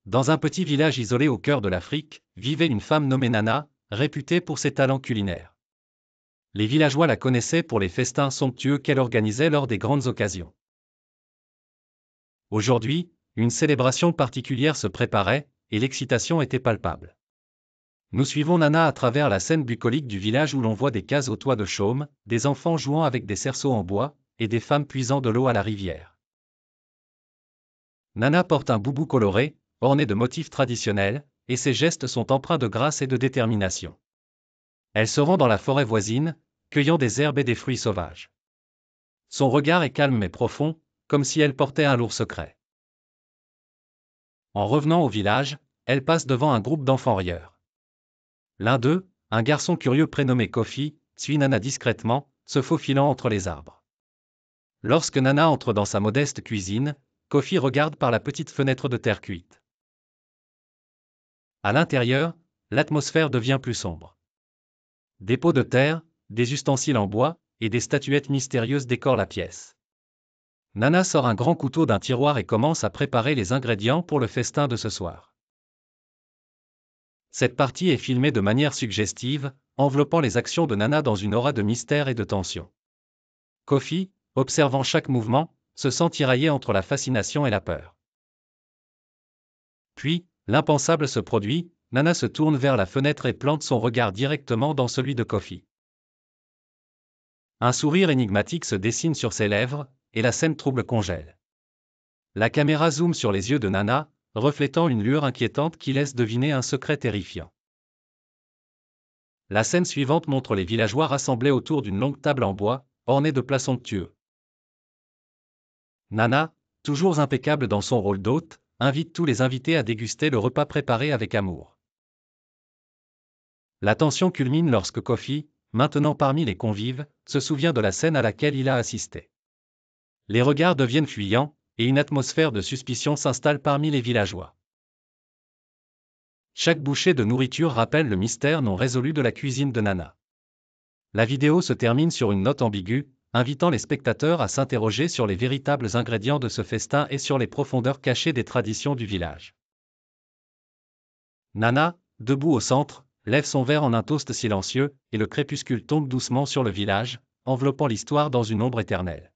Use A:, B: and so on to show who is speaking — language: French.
A: Dans un petit village isolé au cœur de l'Afrique, vivait une femme nommée Nana, réputée pour ses talents culinaires. Les villageois la connaissaient pour les festins somptueux qu'elle organisait lors des grandes occasions. Aujourd'hui, une célébration particulière se préparait, et l'excitation était palpable. Nous suivons Nana à travers la scène bucolique du village où l'on voit des cases au toit de chaume, des enfants jouant avec des cerceaux en bois, et des femmes puisant de l'eau à la rivière. Nana porte un boubou coloré, orné de motifs traditionnels, et ses gestes sont empreints de grâce et de détermination. Elle se rend dans la forêt voisine, cueillant des herbes et des fruits sauvages. Son regard est calme mais profond, comme si elle portait un lourd secret. En revenant au village, elle passe devant un groupe d'enfants rieurs. L'un d'eux, un garçon curieux prénommé Kofi, suit Nana discrètement, se faufilant entre les arbres. Lorsque Nana entre dans sa modeste cuisine, Kofi regarde par la petite fenêtre de terre cuite. À l'intérieur, l'atmosphère devient plus sombre. Des pots de terre, des ustensiles en bois, et des statuettes mystérieuses décorent la pièce. Nana sort un grand couteau d'un tiroir et commence à préparer les ingrédients pour le festin de ce soir. Cette partie est filmée de manière suggestive, enveloppant les actions de Nana dans une aura de mystère et de tension. Kofi, observant chaque mouvement, se sent tiraillé entre la fascination et la peur. Puis, l'impensable se produit, Nana se tourne vers la fenêtre et plante son regard directement dans celui de Kofi. Un sourire énigmatique se dessine sur ses lèvres, et la scène trouble congèle. La caméra zoome sur les yeux de Nana, reflétant une lueur inquiétante qui laisse deviner un secret terrifiant. La scène suivante montre les villageois rassemblés autour d'une longue table en bois, ornée de plats somptueux. Nana, toujours impeccable dans son rôle d'hôte, invite tous les invités à déguster le repas préparé avec amour. La tension culmine lorsque Kofi, maintenant parmi les convives, se souvient de la scène à laquelle il a assisté. Les regards deviennent fuyants, et une atmosphère de suspicion s'installe parmi les villageois. Chaque bouchée de nourriture rappelle le mystère non résolu de la cuisine de Nana. La vidéo se termine sur une note ambiguë, invitant les spectateurs à s'interroger sur les véritables ingrédients de ce festin et sur les profondeurs cachées des traditions du village. Nana, debout au centre, lève son verre en un toast silencieux, et le crépuscule tombe doucement sur le village, enveloppant l'histoire dans une ombre éternelle.